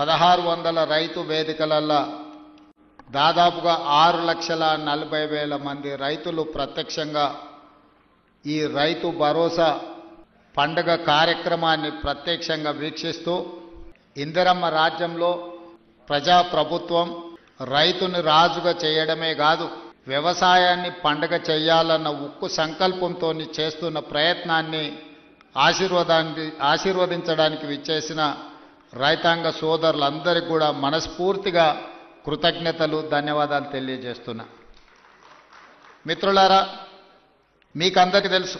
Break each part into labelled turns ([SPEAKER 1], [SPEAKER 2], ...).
[SPEAKER 1] 1600 రైతు వేదికలలో దాదాపుగా 6,40,000 మంది రైతులు ప్రత్యక్షంగా ఈ రైతు భరోసా పండుగ కార్యక్రమాన్ని ప్రత్యక్షంగా వీక్షిస్తూ ఇందిరమ్మ రాజ్యంలో ప్రజాప్రభుత్వం రైతుని రాజుగా చేయడమే కాదు, వ్యవసాయాన్ని పండుగ చేయాలన్న ఉక్కు సంకల్పంతో చేస్తున్న ప్రయత్నాన్ని ఆశీర్వదించడానికి విచ్చేసిన రైతాంగ సోదరులందరికీ కూడా మనస్ఫూర్తిగా కృతజ్ఞతలు, ధన్యవాదాలు తెలియజేస్తున్నా. మిత్రులారా, మీకందరికీ తెలుసు,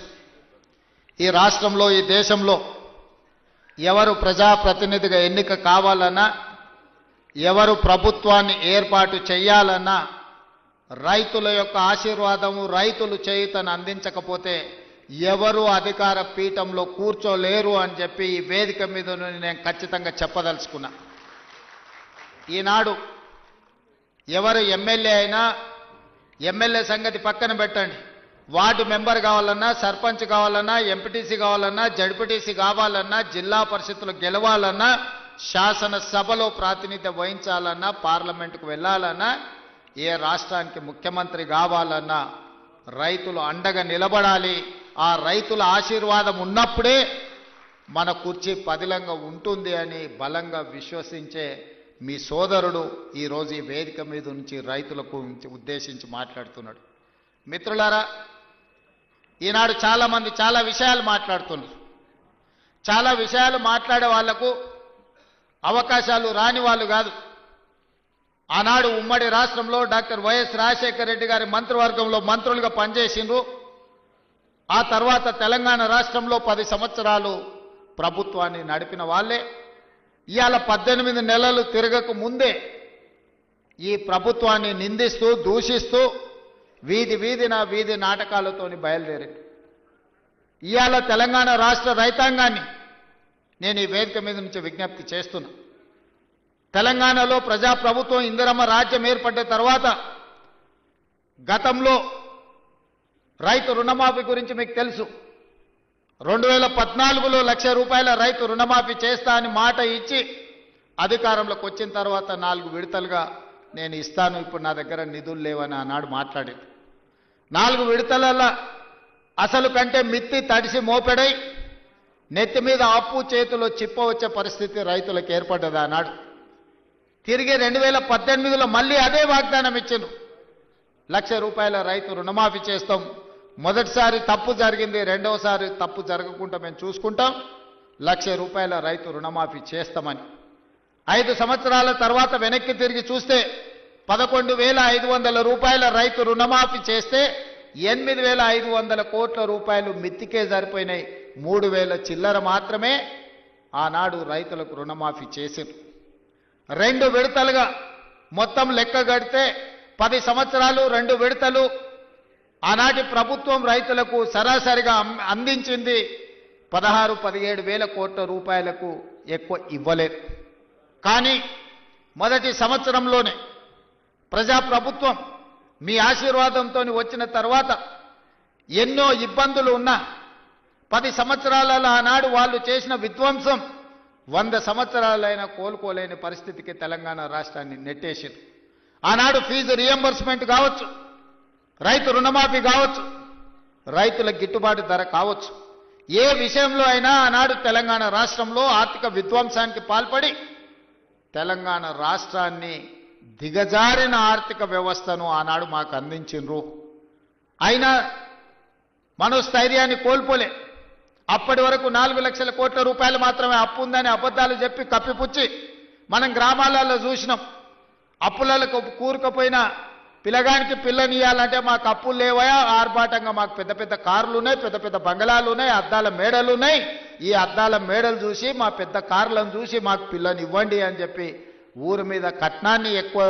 [SPEAKER 1] ఈ రాష్ట్రంలో, ఈ దేశంలో ఎవరు ప్రజాప్రతినిధిగా ఎన్నిక కావాలన్నా, ఎవరు ప్రభుత్వాన్ని ఏర్పాటు చేయాలన్నా రైతుల యొక్క ఆశీర్వాదము, రైతులు చేయుతను అందించకపోతే ఎవరు అధికార పీఠంలో కూర్చోలేరు అని చెప్పి ఈ వేదిక మీద నేను ఖచ్చితంగా చెప్పదలుచుకున్నా. ఈనాడు ఎవరు ఎమ్మెల్యే అయినా, ఎమ్మెల్యే సంగతి పక్కన పెట్టండి, వార్డు మెంబర్ కావాలన్నా, సర్పంచ్ కావాలన్నా, ఎంపీటీసీ కావాలన్నా, జడ్పీటీసీ కావాలన్నా, జిల్లా పరిషత్తులు గెలవాలన్నా, శాసనసభలో ప్రాతినిధ్యం వహించాలన్నా, పార్లమెంటుకు వెళ్ళాలన్నా, ఏ రాష్ట్రానికి ముఖ్యమంత్రి కావాలన్నా రైతులు అండగా నిలబడాలి. ఆ రైతుల ఆశీర్వాదం ఉన్నప్పుడే మన కుర్చీ పదిలంగా ఉంటుంది అని బలంగా విశ్వసించే మీ సోదరుడు ఈరోజు ఈ వేదిక మీద నుంచి రైతులకు ఉద్దేశించి మాట్లాడుతున్నాడు. మిత్రులారా, ఈనాడు చాలామంది చాలా విషయాలు మాట్లాడుతున్నారు. చాలా విషయాలు మాట్లాడే వాళ్లకు అవకాశాలు రాని వాళ్ళు కాదు. ఆనాడు ఉమ్మడి రాష్ట్రంలో డాక్టర్ వైఎస్ రాజశేఖర రెడ్డి గారి మంత్రివర్గంలో మంత్రులుగా పనిచేసిండ్రు. ఆ తర్వాత తెలంగాణ రాష్ట్రంలో 10 సంవత్సరాలు ప్రభుత్వాన్ని నడిపిన వాళ్ళే ఇవాళ 18 నెలలు తిరగక ముందే ఈ ప్రభుత్వాన్ని నిందిస్తూ, దూషిస్తూ వీధి నాటకాలతోని బయలుదేరారు. ఇవాళ తెలంగాణ రాష్ట్ర రైతాంగాన్ని నేను ఈ వేదిక మీద నుంచి విజ్ఞప్తి చేస్తున్నా. తెలంగాణలో ప్రజాప్రభుత్వం, ఇందిరమ్మ రాజ్యం ఏర్పడ్డ తర్వాత గతంలో రైతు రుణమాఫీ గురించి మీకు తెలుసు. 2014లో ₹1,00,000 రైతు రుణమాఫీ చేస్తా అని మాట ఇచ్చి అధికారంలోకి వచ్చిన తర్వాత 4 విడతలుగా నేను ఇస్తాను, ఇప్పుడు నా దగ్గర నిధులు లేవని ఆనాడు మాట్లాడేది. 4 విడతలలో అసలు కంటే మిత్తి తడిసి మోపెడై నెత్తి మీద అప్పు, చేతిలో చిప్ప వచ్చే పరిస్థితి రైతులకు ఏర్పడ్డది ఆనాడు. తిరిగి 2018లో మళ్ళీ అదే వాగ్దానం ఇచ్చాను, ₹1,00,000 రైతు రుణమాఫీ చేస్తాం. మొదటిసారి తప్పు జరిగింది, రెండవసారి తప్పు జరగకుండా మేము చూసుకుంటాం, ₹1,00,000 రైతు రుణమాఫీ చేస్తామని. 5 సంవత్సరాల తర్వాత వెనక్కి తిరిగి చూస్తే ₹11,500 రైతు రుణమాఫీ చేస్తే 8,500 కోట్ల రూపాయలు మిత్తికే సరిపోయినాయి. 3,000 చిల్లర మాత్రమే ఆనాడు రైతులకు రుణమాఫీ చేసింది. 2 విడతలుగా మొత్తం లెక్క గడితే 10 సంవత్సరాలు 2 విడతలు ఆనాటి ప్రభుత్వం రైతులకు సరాసరిగా అందించింది 16-17 వేల కోట్ల రూపాయలకు ఎక్కువ ఇవ్వలేదు. కానీ మొదటి సంవత్సరంలోనే ప్రజాప్రభుత్వం మీ ఆశీర్వాదంతో వచ్చిన తర్వాత ఎన్నో ఇబ్బందులు ఉన్నా 10 సంవత్సరాలలో ఆనాడు వాళ్ళు చేసిన విధ్వంసం 100 సంవత్సరాలైనా కోలుకోలేని పరిస్థితికి తెలంగాణ రాష్ట్రాన్ని నెట్టేసింది. ఆనాడు ఫీజు రియంబర్స్మెంట్ కావచ్చు, రైతు రుణమాఫీ కావచ్చు, రైతుల గిట్టుబాటు ధర కావచ్చు, ఏ విషయంలో అయినా ఆనాడు తెలంగాణ రాష్ట్రంలో ఆర్థిక విధ్వంసానికి పాల్పడి తెలంగాణ రాష్ట్రాన్ని దిగజారిన ఆర్థిక వ్యవస్థను ఆనాడు మాకు అందించిండ్రు. అయినా మనోస్థైర్యాన్ని కోల్పోలే. అప్పటి వరకు 4 లక్షల కోట్ల రూపాయలు మాత్రమే అప్పు ఉందని అబద్ధాలు చెప్పి కప్పిపుచ్చి మనం గ్రామాలలో చూసినాం. అప్పులకు కూరుకుపోయిన పిల్లగానికి పిల్లనియాలంటే మాకు అప్పులు లేవయా, ఆర్భాటంగా మాకు పెద్ద పెద్ద కార్లు ఉన్నాయి, పెద్ద పెద్ద బంగళాలు ఉన్నాయి, అద్దాల మేడలు ఉన్నాయి. ఈ అద్దాల మేడలు చూసి, మా పెద్ద కార్లను చూసి మాకు పిల్లని ఇవ్వండి అని చెప్పి ఊరి మీద కట్నాన్ని ఎక్కువ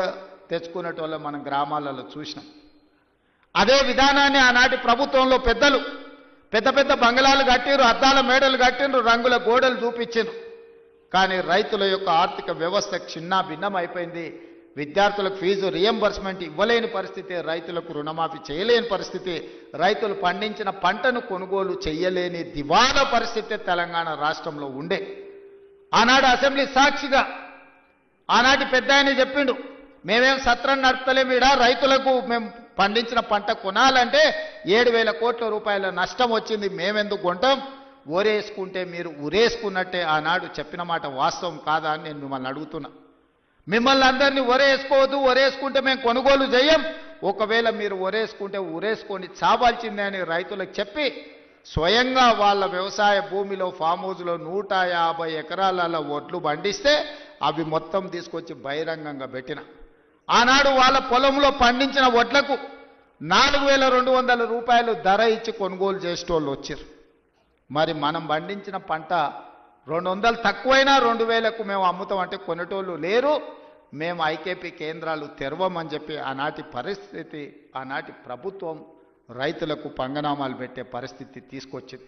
[SPEAKER 1] తెచ్చుకునేటోళ్ళం మనం గ్రామాలలో చూసినాం. అదే విధానాన్ని ఆనాటి ప్రభుత్వంలో పెద్దలు పెద్ద పెద్ద బంగళాలు కట్టిరు, అద్దాల మేడలు కట్టిండ్రు, రంగుల గోడలు చూపించారు. కానీ రైతుల యొక్క ఆర్థిక వ్యవస్థ చిన్న భిన్నం అయిపోయింది. విద్యార్థులకు ఫీజు రియంబర్స్మెంట్ ఇవ్వలేని పరిస్థితి, రైతులకు రుణమాఫీ చేయలేని పరిస్థితి, రైతులు పండించిన పంటను కొనుగోలు చేయలేని దివాలా పరిస్థితి తెలంగాణ రాష్ట్రంలో ఉండే. ఆనాడు అసెంబ్లీ సాక్షిగా ఆనాటి పెద్ద ఆయన చెప్పిండు, మేమేం సత్రం నడుపుతలేమీడ, రైతులకు మేము పండించిన పంట కొనాలంటే 7,000 కోట్ల రూపాయల నష్టం వచ్చింది, మేమెందుకు కొంటాం, ఓరేసుకుంటే మీరు ఉరేసుకున్నట్టే ఆనాడు చెప్పిన మాట వాస్తవం కాదా అని నేను మిమ్మల్ని అడుగుతున్నా. మిమ్మల్ని అందరినీ ఒరేసుకోవద్దు, ఒరేసుకుంటే మేము కొనుగోలు చేయం, ఒకవేళ మీరు ఒరేసుకుంటే ఉరేసుకొని చావాల్సిందే అని రైతులకు చెప్పి స్వయంగా వాళ్ళ వ్యవసాయ భూమిలో ఫామ్ హౌస్లో 150 ఎకరాల ఒడ్లు పండిస్తే అవి మొత్తం తీసుకొచ్చి బహిరంగంగా పెట్టిన. ఆనాడు వాళ్ళ పొలంలో పండించిన వడ్లకు 4,200 రూపాయలు ధర ఇచ్చి కొనుగోలు చేసేటోళ్ళు వచ్చారు. మరి మనం పండించిన పంట 200 తక్కువైనా 2,000కు మేము అమ్ముతామంటే కొనేటోళ్ళు లేరు. మేము ఐకేపీ కేంద్రాలు తెరవమని చెప్పి ఆనాటి పరిస్థితి, ఆనాటి ప్రభుత్వం రైతులకు పంగనామాలు పెట్టే పరిస్థితి తీసుకొచ్చింది.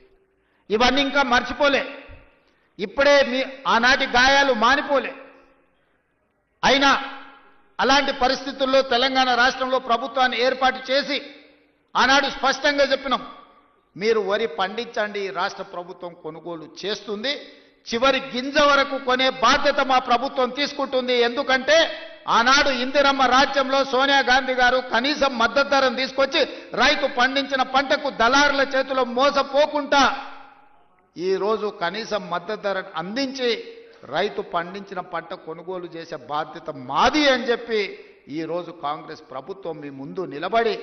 [SPEAKER 1] ఇవన్నీ ఇంకా మర్చిపోలే, ఇప్పుడే ఆనాటి గాయాలు మానిపోలే. అయినా అలాంటి పరిస్థితుల్లో తెలంగాణ రాష్ట్రంలో ప్రభుత్వాన్ని ఏర్పాటు చేసి ఆనాడు స్పష్టంగా చెప్పినాం, మీరు వరి పండించండి, రాష్ట్ర ప్రభుత్వం కొనుగోలు చేస్తుంది, చివరి గింజ వరకు కొనే బాధ్యత మా ప్రభుత్వం తీసుకుంటుంది. ఎందుకంటే ఆనాడు ఇందిరమ్మ రాజ్యంలో సోనియా గాంధీ గారు కనీసం మద్దతు ధరను తీసుకొచ్చి రైతు పండించిన పంటకు దళారుల చేతిలో మోసపోకుండా ఈరోజు కనీసం మద్దతు ధరను అందించి రైతు పండించిన పంట కొనుగోలు చేసే బాధ్యత మాది అని చెప్పి ఈరోజు కాంగ్రెస్ ప్రభుత్వం మీ ముందు నిలబడి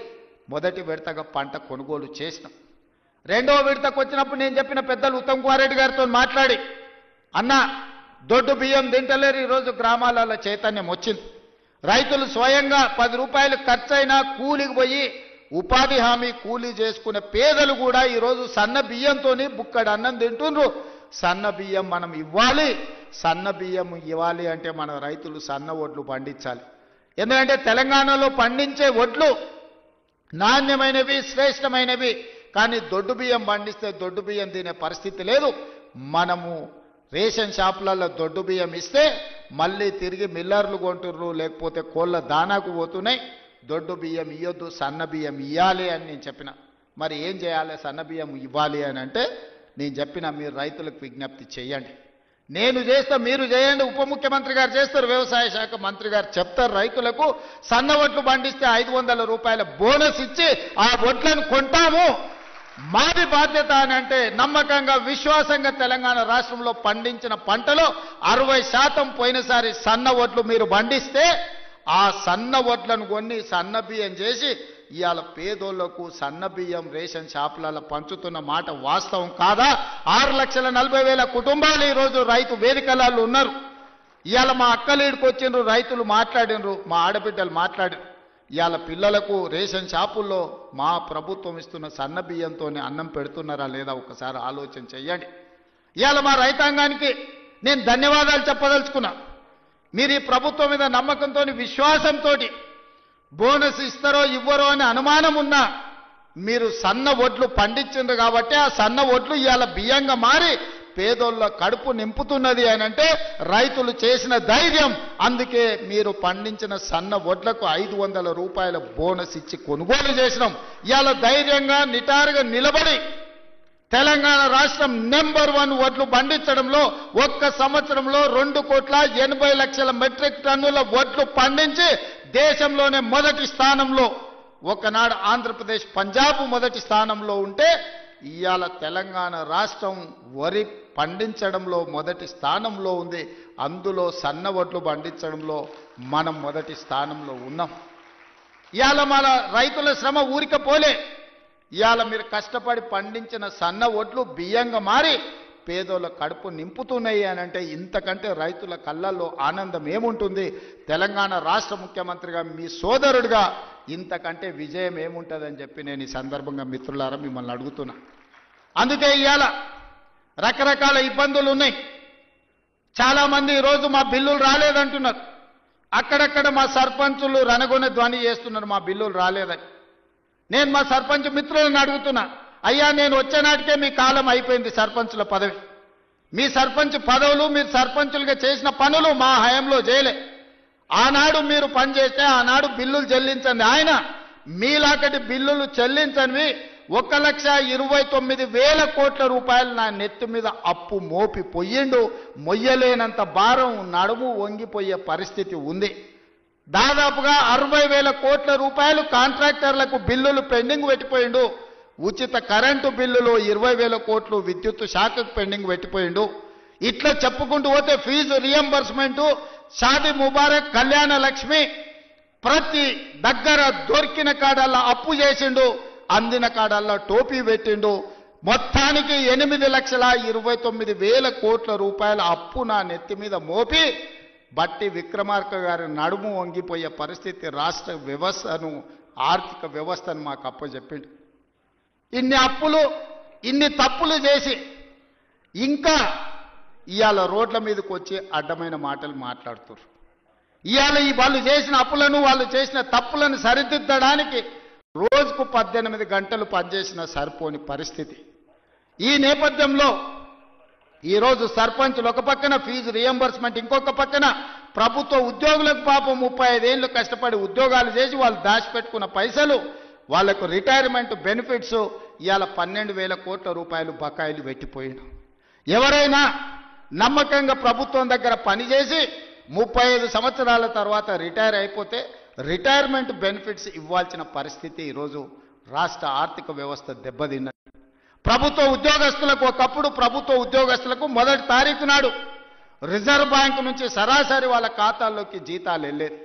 [SPEAKER 1] మొదటి విడతగా పంట కొనుగోలు చేసినాం. రెండవ విడతకు వచ్చినప్పుడు నేను చెప్పిన పెద్దలు ఉత్తమ్ కుమార్ రెడ్డి గారితో మాట్లాడి, అన్న దొడ్డు బియ్యం తింటలేరు, ఈరోజు గ్రామాలలో చైతన్యం వచ్చింది. రైతులు స్వయంగా 10 రూపాయలు ఖర్చైనా కూలికి పోయి ఉపాధి హామీ కూలీ చేసుకునే పేదలు కూడా ఈరోజు సన్న బియ్యంతోని బుక్కడు అన్నం తింటుండ్రు. సన్న బియ్యం మనం ఇవ్వాలి, సన్న బియ్యం ఇవ్వాలి అంటే మన రైతులు సన్న వడ్లు పండించాలి. ఎందుకంటే తెలంగాణలో పండించే వడ్లు నాణ్యమైనవి, శ్రేష్టమైనవి. కానీ దొడ్డు బియ్యం పండిస్తే దొడ్డు బియ్యం తినే పరిస్థితి లేదు. మనము రేషన్ షాపులలో దొడ్డు బియ్యం ఇస్తే మళ్ళీ తిరిగి మిల్లర్లు కొంటుర్రు, లేకపోతే కోళ్ళ దానాకు పోతున్నాయి. దొడ్డు బియ్యం ఇవ్వద్దు, సన్న బియ్యం ఇవ్వాలి అని నేను చెప్పిన. మరి ఏం చేయాలి, సన్న బియ్యం ఇవ్వాలి అని అంటే నేను చెప్పిన, మీరు రైతులకు విజ్ఞప్తి చేయండి, నేను చేస్తా మీరు చేయండి. ఉప ముఖ్యమంత్రి గారు చేస్తారు, వ్యవసాయ శాఖ మంత్రి గారు చెప్తారు, రైతులకు సన్న వడ్లు పండిస్తే 500 రూపాయల బోనస్ ఇచ్చి ఆ వడ్లను కొంటాము, మాది బాధ్యత అని అంటే నమ్మకంగా విశ్వాసంగా తెలంగాణ రాష్ట్రంలో పండించిన పంటలో 60% పోయినసారి సన్న వడ్లు మీరు పండిస్తే ఆ సన్న వడ్లను కొన్ని సన్న బియ్యం చేసి ఇవాళ పేదోళ్లకు సన్న బియ్యం రేషన్ షాపులలో పంచుతున్న మాట వాస్తవం కాదా? 6,40,000 కుటుంబాలు ఈరోజు రైతు వేదికలలో ఉన్నారు. ఇవాళ మా అక్కలీడికి వచ్చిండ్రు, రైతులు మాట్లాడినరు, మా ఆడబిడ్డలు మాట్లాడినరు. ఇవాళ పిల్లలకు రేషన్ షాపుల్లో మా ప్రభుత్వం ఇస్తున్న సన్న బియ్యంతో అన్నం పెడుతున్నారా లేదా ఒకసారి ఆలోచన చెయ్యండి. ఇవాళ మా రైతాంగానికి నేను ధన్యవాదాలు చెప్పదలుచుకున్నా. మీరు ఈ ప్రభుత్వం మీద నమ్మకంతో, విశ్వాసంతో బోనస్ ఇస్తారో ఇవ్వరో అని అనుమానం ఉన్నా మీరు సన్న వడ్లు పండించిండ్రు కాబట్టి ఆ సన్న వడ్లు ఇవాళ బియ్యంగా మారి పేదోళ్ళ కడుపు నింపుతున్నది అని అంటే రైతులు చేసిన ధైర్యం. అందుకే మీరు పండించిన సన్న వడ్లకు 500 రూపాయల బోనస్ ఇచ్చి కొనుగోలు చేసినాం. ఇవాళ ధైర్యంగా నిటారుగా నిలబడి తెలంగాణ రాష్ట్రం నెంబర్ 1 వడ్లు పండించడంలో ఒక్క సంవత్సరంలో 2,80,00,000 మెట్రిక్ టన్నుల వడ్లు పండించి దేశంలోనే మొదటి స్థానంలో, ఒకనాడు ఆంధ్రప్రదేశ్ పంజాబ్ మొదటి స్థానంలో ఉంటే ఇవాళ తెలంగాణ రాష్ట్రం వరి పండించడంలో మొదటి స్థానంలో ఉంది. అందులో సన్న వడ్లు పండించడంలో మనం మొదటి స్థానంలో ఉన్నాం. ఇవాళ మన రైతుల శ్రమ ఊరిక పోలే. ఇవాళ మీరు కష్టపడి పండించిన సన్న వడ్లు బియ్యంగా మారి పేదోళ్ళ కడుపు నింపుతున్నాయి అని అంటే ఇంతకంటే రైతుల కళ్ళల్లో ఆనందం ఏముంటుంది? తెలంగాణ రాష్ట్ర ముఖ్యమంత్రిగా మీ సోదరుడిగా ఇంతకంటే విజయం ఏముంటుందని చెప్పి నేను ఈ సందర్భంగా మిత్రులారా మిమ్మల్ని అడుగుతున్నా. అందుకే ఇవాళ రకరకాల ఇబ్బందులు ఉన్నాయి. చాలామంది ఈరోజు మా బిల్లులు రాలేదంటున్నారు. అక్కడక్కడ మా సర్పంచులు రణగొన ధ్వని చేస్తున్నారు మా బిల్లులు రాలేదని. నేను మా సర్పంచ్ మిత్రులను అడుగుతున్నా, అయ్యా నేను వచ్చే నాటికే మీ కాలం అయిపోయింది సర్పంచుల పదవి. మీ సర్పంచ్ పదవులు, మీరు సర్పంచులుగా చేసిన పనులు మా హయాంలో చేయలే. ఆనాడు మీరు పనిచేస్తే ఆనాడు బిల్లులు చెల్లించండి. ఆయన మీలాకటి బిల్లులు చెల్లించనివి 1,29,000 కోట్ల రూపాయలు నా నెత్తి మీద అప్పు మోపి పోయిండు. మొయ్యలేనంత భారం, నడుము వంగిపోయే పరిస్థితి ఉంది. దాదాపుగా 60,000 కోట్ల రూపాయలు కాంట్రాక్టర్లకు బిల్లులు పెండింగ్ పెట్టిపోయిండు. ఉచిత కరెంటు బిల్లులు 20,000 కోట్లు విద్యుత్ శాఖకు పెండింగ్ పెట్టిపోయిండు. ఇట్లా చెప్పుకుంటూ పోతే ఫీజు రియంబర్స్మెంటు, షాదీ ముబారక్, కళ్యాణ లక్ష్మి ప్రతి దగ్గర దొరికిన కాడల్లా అప్పు చేసిండు, అందిన కాడల్లా టోపీ పెట్టిండు. మొత్తానికి 8,29,000 కోట్ల రూపాయల అప్పు నా నెత్తి మీద మోపి బట్టి విక్రమార్క గారి నడుము వంగిపోయే పరిస్థితి రాష్ట్ర వ్యవస్థను, ఆర్థిక వ్యవస్థను మాకు అప్పచెప్పిండు. ఇన్ని అప్పులు, ఇన్ని తప్పులు చేసి ఇంకా ఇవాళ రోడ్ల మీదకి వచ్చి అడ్డమైన మాటలు మాట్లాడుతున్నారు. ఇవాళ వాళ్ళు చేసిన అప్పులను, వాళ్ళు చేసిన తప్పులను సరిదిద్దడానికి రోజుకు 18 గంటలు పనిచేసిన సరిపోని పరిస్థితి. ఈ నేపథ్యంలో ఈరోజు సర్పంచులు ఒక పక్కన ఫీజు రియంబర్స్మెంట్, ఇంకొక పక్కన ప్రభుత్వ ఉద్యోగులకు పాపం 35 ఏళ్ళు కష్టపడి ఉద్యోగాలు చేసి వాళ్ళు దాచిపెట్టుకున్న పైసలు, వాళ్లకు రిటైర్మెంట్ బెనిఫిట్స్ ఇవాళ 12,000 కోట్ల రూపాయలు బకాయిలు పెట్టిపోయిండు. ఎవరైనా నమ్మకంగా ప్రభుత్వం దగ్గర పనిచేసి 35 సంవత్సరాల తర్వాత రిటైర్ అయిపోతే రిటైర్మెంట్ బెనిఫిట్స్ ఇవ్వాల్సిన పరిస్థితి ఈరోజు రాష్ట్ర ఆర్థిక వ్యవస్థ దెబ్బతిన్నది. ప్రభుత్వ ఉద్యోగస్తులకు, ఒకప్పుడు ప్రభుత్వ ఉద్యోగస్తులకు మొదటి తారీఖు నాడు రిజర్వ్ బ్యాంకు నుంచి సరాసరి వాళ్ళ ఖాతాల్లోకి జీతాలు వెళ్ళేది.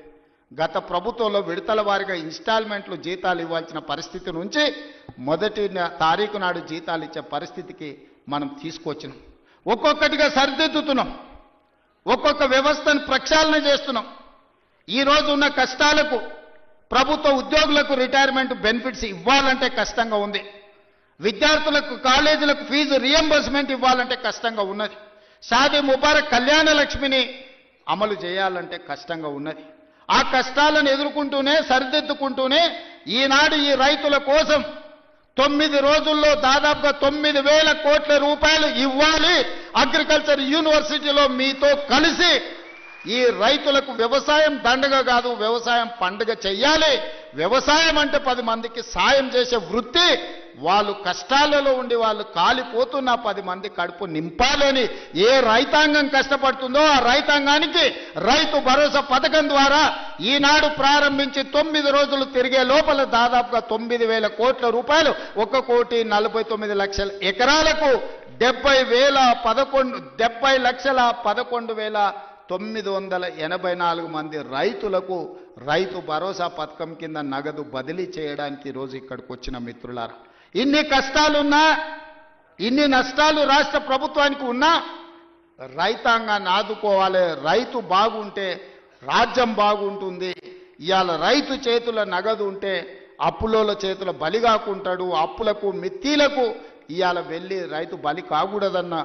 [SPEAKER 1] గత ప్రభుత్వంలో విడతల వారీగా ఇన్స్టాల్మెంట్లు జీతాలు ఇవ్వాల్సిన పరిస్థితి నుంచి మొదటి తారీఖు నాడు జీతాలు ఇచ్చే పరిస్థితికి మనం తీసుకొచ్చినాం. ఒక్కొక్కటిగా సరిదిద్దుతున్నాం, ఒక్కొక్క వ్యవస్థను ప్రక్షాళన చేస్తున్నాం. ఈరోజు ఉన్న కష్టాలకు ప్రభుత్వ ఉద్యోగులకు రిటైర్మెంట్ బెనిఫిట్స్ ఇవ్వాలంటే కష్టంగా ఉంది. విద్యార్థులకు, కాలేజీలకు ఫీజు రియంబర్స్మెంట్ ఇవ్వాలంటే కష్టంగా ఉన్నది. షాదీ ముబారక్, కళ్యాణ లక్ష్మిని అమలు చేయాలంటే కష్టంగా ఉన్నది. ఆ కష్టాలను ఎదుర్కొంటూనే, సరిదిద్దుకుంటూనే ఈనాడు ఈ రైతుల కోసం 9 రోజుల్లో దాదాపుగా 9,000 కోట్ల రూపాయలు ఇవ్వాలి. అగ్రికల్చర్ యూనివర్సిటీలో మీతో కలిసి ఈ రైతులకు వ్యవసాయం దండగ కాదు, వ్యవసాయం పండుగ చెయ్యాలి. వ్యవసాయం అంటే 10 మందికి సాయం చేసే వృత్తి. వాళ్ళు కష్టాలలో ఉండి వాళ్ళు కాలిపోతున్న 10 మంది కడుపు నింపాలని ఏ రైతాంగం కష్టపడుతుందో ఆ రైతాంగానికి రైతు భరోసా పథకం ద్వారా ఈనాడు ప్రారంభించి 9 రోజులు తిరిగే లోపల దాదాపుగా 9,000 కోట్ల రూపాయలు, 1,49,00,000 ఎకరాలకు 70,11,984 మంది రైతులకు రైతు భరోసా పథకం కింద నగదు బదిలీ చేయడానికి ఈరోజు ఇక్కడికి వచ్చిన మిత్రులారా, ఇన్ని కష్టాలున్నా, ఇన్ని నష్టాలు రాష్ట్ర ప్రభుత్వానికి ఉన్నా రైతాంగాన్ని ఆదుకోవాలి. రైతు బాగుంటే రాజ్యం బాగుంటుంది. ఇవాళ రైతు చేతుల నగదు ఉంటే అప్పులోల చేతుల బలి కాకుంటాడు. అప్పులకు, మిత్తిలకు ఇవాళ వెళ్ళి రైతు బలి కాకూడదన్న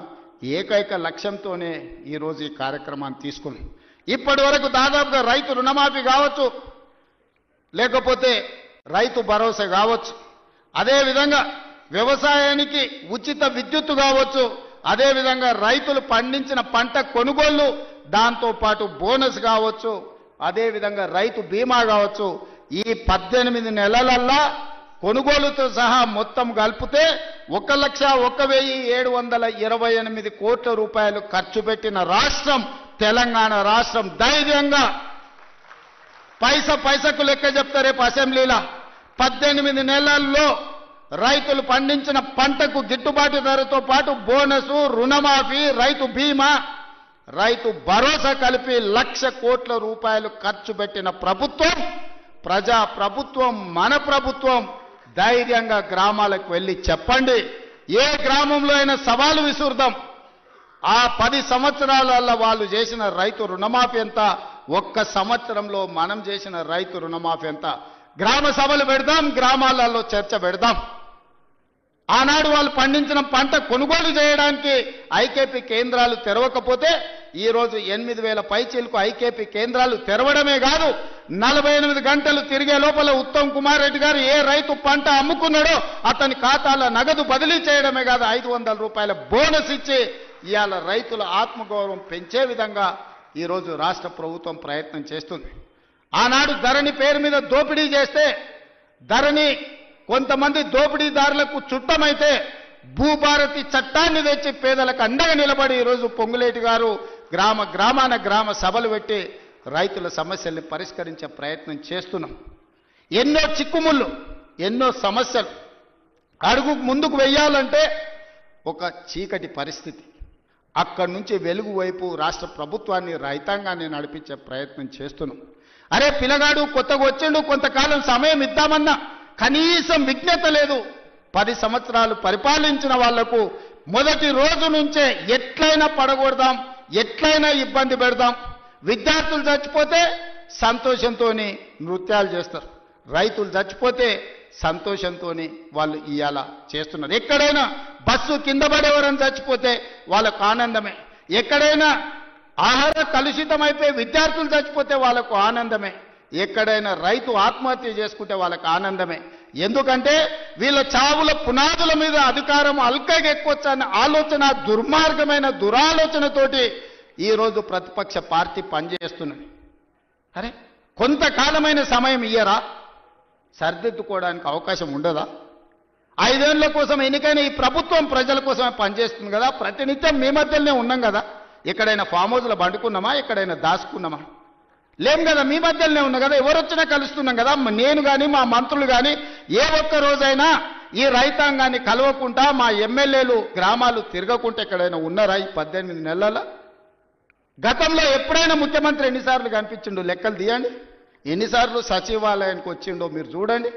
[SPEAKER 1] ఏకైక లక్ష్యంతోనే ఈరోజు ఈ కార్యక్రమాన్ని తీసుకున్నాం. ఇప్పటి వరకు దాదాపుగా రైతు రుణమాఫీ కావచ్చు, లేకపోతే రైతు భరోసా కావచ్చు, అదేవిధంగా వ్యవసాయానికి ఉచిత విద్యుత్తు కావచ్చు, అదేవిధంగా రైతులు పండించిన పంట కొనుగోళ్లు, దాంతోపాటు బోనస్ కావచ్చు, అదేవిధంగా రైతు బీమా కావచ్చు. ఈ 18 నెలలల్లా కొనుగోలుతో సహా మొత్తం కలిపితే 1,01,728 కోట్ల రూపాయలు ఖర్చు పెట్టిన రాష్ట్రం తెలంగాణ రాష్ట్రం. ధైర్యంగా పైసకు లెక్క చెప్తా రేపు అసెంబ్లీలో. 18 నెలల్లో రైతులు పండించిన పంటకు గిట్టుబాటు ధరతో పాటు బోనసు, రుణమాఫీ, రైతు బీమా, రైతు భరోసా కలిపి 1,00,000 కోట్ల రూపాయలు ఖర్చు పెట్టిన ప్రభుత్వం, ప్రజా ప్రభుత్వం, మన ప్రభుత్వం. ధైర్యంగా గ్రామాలకు వెళ్ళి చెప్పండి. ఏ గ్రామంలో అయినా సవాలు విసురుదాం. ఆ 10 సంవత్సరాలలో వాళ్ళు చేసిన రైతు రుణమాఫీ ఎంత, 1 సంవత్సరంలో మనం చేసిన రైతు రుణమాఫీ ఎంత. గ్రామ సభలు పెడదాం, గ్రామాలలో చర్చ పెడదాం. ఆనాడు వాళ్ళు పండించిన పంట కొనుగోలు చేయడానికి ఐకేపీ కేంద్రాలు తెరవకపోతే ఈరోజు 8,000 పైచీలకు ఐకేపీ కేంద్రాలు తెరవడమే కాదు, 48 గంటలు తిరిగే లోపల ఉత్తమ్ కుమార్ రెడ్డి గారు ఏ రైతు పంట అమ్ముకున్నాడో అతని ఖాతాలో నగదు బదిలీ చేయడమే కాదు, 500 రూపాయల బోనస్ ఇచ్చి ఇవాళ రైతుల ఆత్మగౌరవం పెంచే విధంగా ఈరోజు రాష్ట్ర ప్రభుత్వం ప్రయత్నం చేస్తుంది. ఆనాడు ధరణి పేరు మీద దోపిడీ చేస్తే ధరణి కొంతమంది దోపిడీదారులకు చుట్టమైతే భూభారతి చట్టాన్ని తెచ్చి పేదలకు అండగా నిలబడి ఈరోజు పొంగులేటి గారు గ్రామాన గ్రామ సభలు పెట్టి రైతుల సమస్యల్ని పరిష్కరించే ప్రయత్నం చేస్తున్నాం. ఎన్నో చిక్కుముళ్ళు, ఎన్నో సమస్యలు అడుగు ముందుకు వెయ్యాలంటే ఒక చీకటి పరిస్థితి. అక్కడి నుంచి వెలుగు వైపు రాష్ట్ర ప్రభుత్వాన్ని రైతాంగాన్ని నడిపించే ప్రయత్నం చేస్తున్నాం. అరే పిల్లగాడు కొత్తగా వచ్చిండు, కొంతకాలం సమయం ఇద్దామన్నా కనీసం విజ్ఞత లేదు. 10 సంవత్సరాలు పరిపాలించిన వాళ్లకు మొదటి రోజు నుంచే ఎట్లయినా పడగొడదాం, ఎట్లయినా ఇబ్బంది పెడదాం. విద్యార్థులు చచ్చిపోతే సంతోషంతో నృత్యాలు చేస్తారు, రైతులు చచ్చిపోతే సంతోషంతో వాళ్ళు ఇవాళ చేస్తున్నారు. ఎక్కడైనా బస్సు కింద పడేవారని చచ్చిపోతే వాళ్ళకు ఆనందమే, ఎక్కడైనా ఆహార కలుషితమైపోయి విద్యార్థులు చచ్చిపోతే వాళ్ళకు ఆనందమే, ఎక్కడైనా రైతు ఆత్మహత్య చేసుకుంటే వాళ్ళకు ఆనందమే. ఎందుకంటే వీళ్ళ చావుల పునాదుల మీద అధికారం అల్కగా ఎక్కువచ్చన్న ఆలోచన, దుర్మార్గమైన దురాలోచనతోటి ఈరోజు ప్రతిపక్ష పార్టీ పనిచేస్తున్నది. అరే కొంతకాలమైన సమయం ఇయ్యరా, సరిదిద్దుకోవడానికి అవకాశం ఉండదా? 5 ఏళ్ల కోసం ఎన్నికైన ఈ ప్రభుత్వం ప్రజల కోసమే పనిచేస్తుంది కదా. ప్రతినిత్యం మీ మధ్యలోనే ఉన్నాం కదా. ఎక్కడైనా ఫామ్ హౌస్లో పండుకున్నామా, ఎక్కడైనా దాచుకున్నామా? లేం కదా, మీ మధ్యలోనే ఉన్నా కదా. ఎవరు వచ్చినా కలుస్తున్నాం కదా. నేను కానీ మా మంత్రులు కానీ ఏ ఒక్క రోజైనా ఈ రైతాంగాన్ని కలవకుండా, మా ఎమ్మెల్యేలు గ్రామాలు తిరగకుండా ఎక్కడైనా ఉన్నారా ఈ 18 నెలల? గతంలో ఎప్పుడైనా ముఖ్యమంత్రి ఎన్నిసార్లు కనిపించిండో లెక్కలు తీయండి, ఎన్నిసార్లు సచివాలయానికి వచ్చిండో మీరు చూడండి.